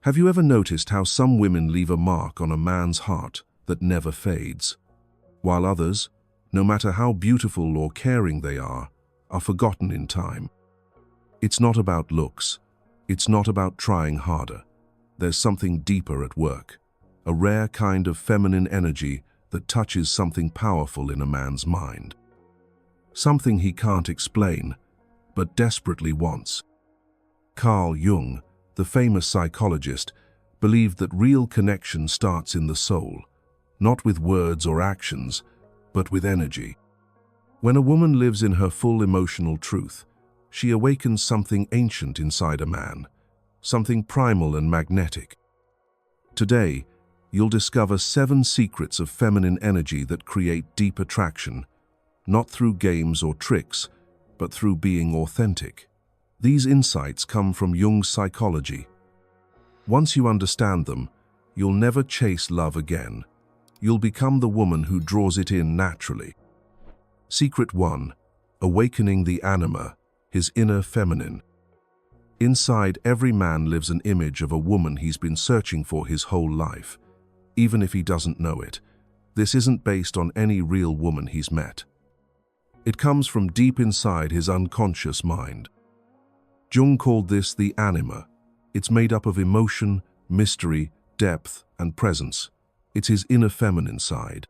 Have you ever noticed how some women leave a mark on a man's heart that never fades, while others, no matter how beautiful or caring they are forgotten in time? It's not about looks. It's not about trying harder. There's something deeper at work, a rare kind of feminine energy that touches something powerful in a man's mind. Something he can't explain, but desperately wants. Carl Jung, the famous psychologist, believed that real connection starts in the soul, not with words or actions, but with energy. When a woman lives in her full emotional truth, she awakens something ancient inside a man, something primal and magnetic. Today, you'll discover 7 secrets of feminine energy that create deep attraction, not through games or tricks, but through being authentic. These insights come from Jung's psychology. Once you understand them, you'll never chase love again. You'll become the woman who draws it in naturally. Secret 1. Awakening the Anima, his inner feminine. Inside every man lives an image of a woman he's been searching for his whole life, even if he doesn't know it. This isn't based on any real woman he's met. It comes from deep inside his unconscious mind. Jung called this the Anima. It's made up of emotion, mystery, depth, and presence. It's his inner feminine side.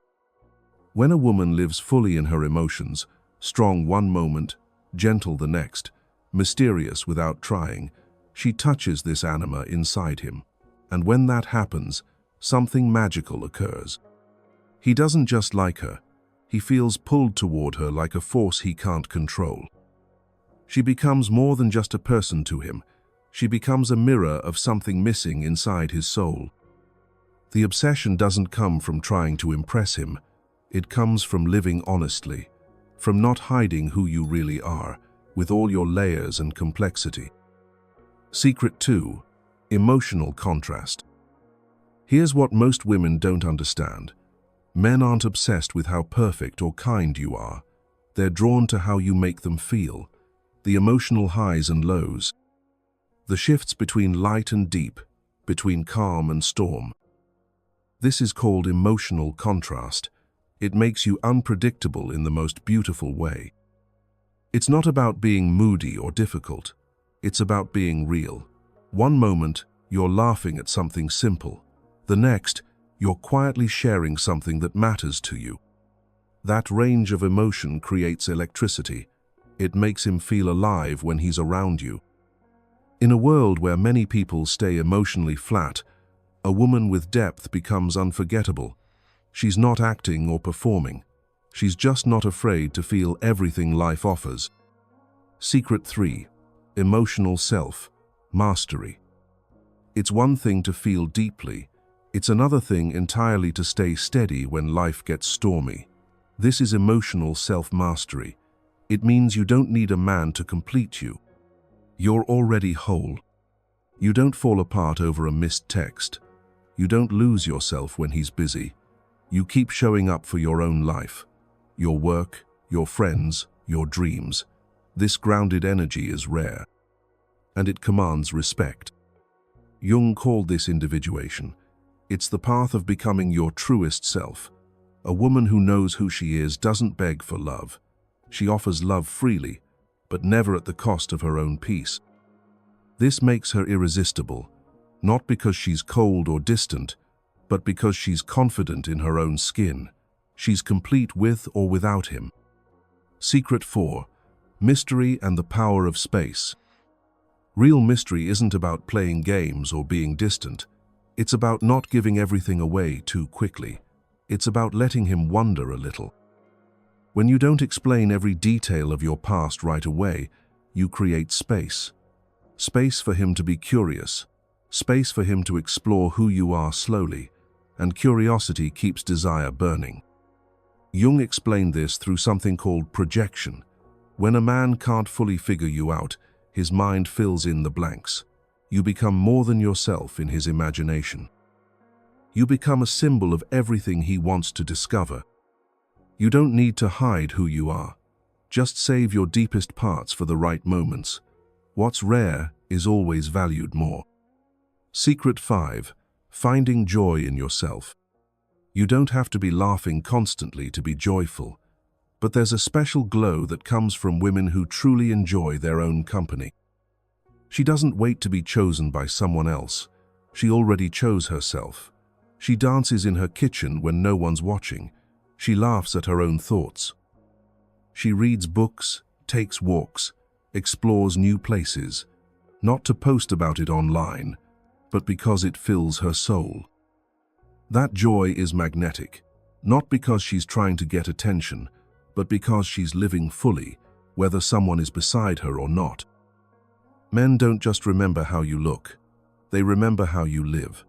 When a woman lives fully in her emotions, strong one moment, gentle the next, mysterious without trying, she touches this anima inside him. And when that happens, something magical occurs. He doesn't just like her. He feels pulled toward her like a force he can't control. She becomes more than just a person to him. She becomes a mirror of something missing inside his soul. The obsession doesn't come from trying to impress him. It comes from living honestly, from not hiding who you really are, with all your layers and complexity. Secret 2. Emotional contrast. Here's what most women don't understand. Men aren't obsessed with how perfect or kind you are. They're drawn to how you make them feel, the emotional highs and lows, the shifts between light and deep, between calm and storm. This is called emotional contrast. It makes you unpredictable in the most beautiful way. It's not about being moody or difficult. It's about being real. One moment, you're laughing at something simple. The next, you're quietly sharing something that matters to you. That range of emotion creates electricity. It makes him feel alive when he's around you. In a world where many people stay emotionally flat, a woman with depth becomes unforgettable. She's not acting or performing. She's just not afraid to feel everything life offers. Secret 3. Emotional self-mastery. It's one thing to feel deeply. It's another thing entirely to stay steady when life gets stormy. This is emotional self-mastery. It means you don't need a man to complete you. You're already whole. You don't fall apart over a missed text. You don't lose yourself when he's busy. You keep showing up for your own life, your work, your friends, your dreams. This grounded energy is rare, and it commands respect. Jung called this individuation. It's the path of becoming your truest self. A woman who knows who she is doesn't beg for love. She offers love freely, but never at the cost of her own peace. This makes her irresistible, not because she's cold or distant, but because she's confident in her own skin. She's complete with or without him. Secret 4. Mystery and the power of space. Real mystery isn't about playing games or being distant. It's about not giving everything away too quickly. It's about letting him wonder a little. When you don't explain every detail of your past right away, you create space. Space for him to be curious. Space for him to explore who you are slowly. And curiosity keeps desire burning. Jung explained this through something called projection. When a man can't fully figure you out, his mind fills in the blanks. You become more than yourself in his imagination. You become a symbol of everything he wants to discover. You don't need to hide who you are. Just save your deepest parts for the right moments. What's rare is always valued more. Secret 5. Finding joy in yourself. You don't have to be laughing constantly to be joyful, but there's a special glow that comes from women who truly enjoy their own company. She doesn't wait to be chosen by someone else. She already chose herself. She dances in her kitchen when no one's watching. She laughs at her own thoughts. She reads books, takes walks, explores new places, not to post about it online, but because it fills her soul. That joy is magnetic, not because she's trying to get attention, but because she's living fully, whether someone is beside her or not. Men don't just remember how you look, they remember how you live.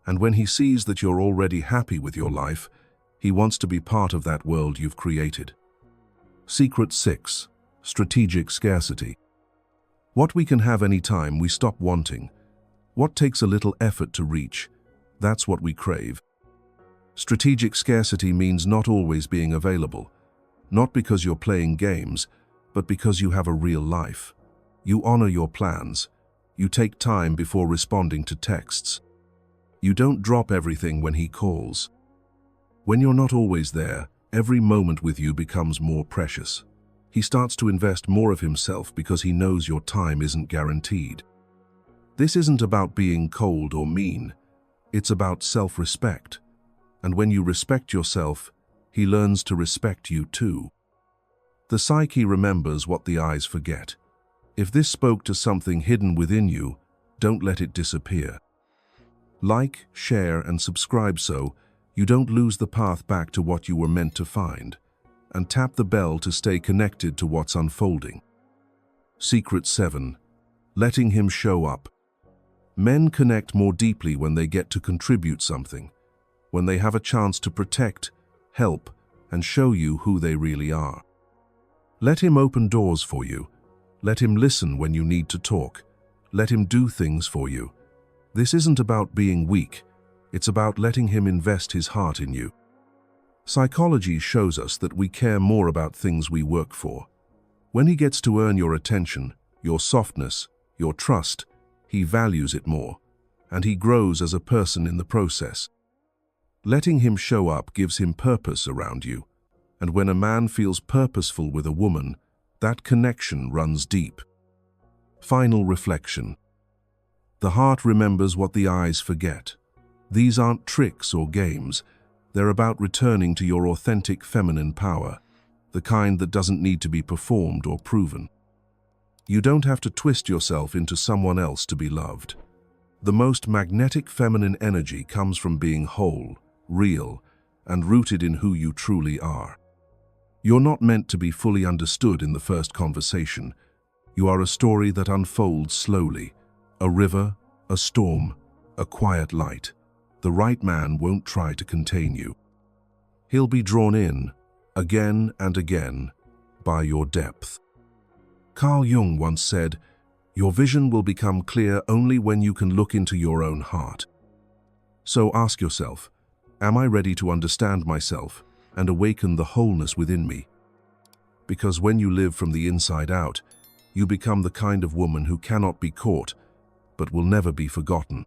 And when he sees that you're already happy with your life, he wants to be part of that world you've created. Secret 6. Strategic scarcity. What we can have any time we stop wanting, what takes a little effort to reach, that's what we crave. Strategic scarcity means not always being available, not because you're playing games, but because you have a real life. You honor your plans. You take time before responding to texts. You don't drop everything when he calls. When you're not always there, every moment with you becomes more precious. He starts to invest more of himself because he knows your time isn't guaranteed. This isn't about being cold or mean. It's about self-respect. And when you respect yourself, he learns to respect you too. The psyche remembers what the eyes forget. If this spoke to something hidden within you, don't let it disappear. Like, share, and subscribe so you don't lose the path back to what you were meant to find. And tap the bell to stay connected to what's unfolding. Secret 7. Letting him show up. Men connect more deeply when they get to contribute something, when they have a chance to protect, help, and show you who they really are. Let him open doors for you. Let him listen when you need to talk. Let him do things for you. This isn't about being weak. It's about letting him invest his heart in you. Psychology shows us that we care more about things we work for. When he gets to earn your attention, your softness, your trust, he values it more, and he grows as a person in the process. Letting him show up gives him purpose around you, and when a man feels purposeful with a woman, that connection runs deep. Final reflection. The heart remembers what the eyes forget. These aren't tricks or games. They're about returning to your authentic feminine power, the kind that doesn't need to be performed or proven. You don't have to twist yourself into someone else to be loved. The most magnetic feminine energy comes from being whole, real, and rooted in who you truly are. You're not meant to be fully understood in the first conversation. You are a story that unfolds slowly, a river, a storm, a quiet light. The right man won't try to contain you. He'll be drawn in, again and again, by your depth. Carl Jung once said, "Your vision will become clear only when you can look into your own heart." So ask yourself, am I ready to understand myself and awaken the wholeness within me? Because when you live from the inside out, you become the kind of woman who cannot be caught, but will never be forgotten.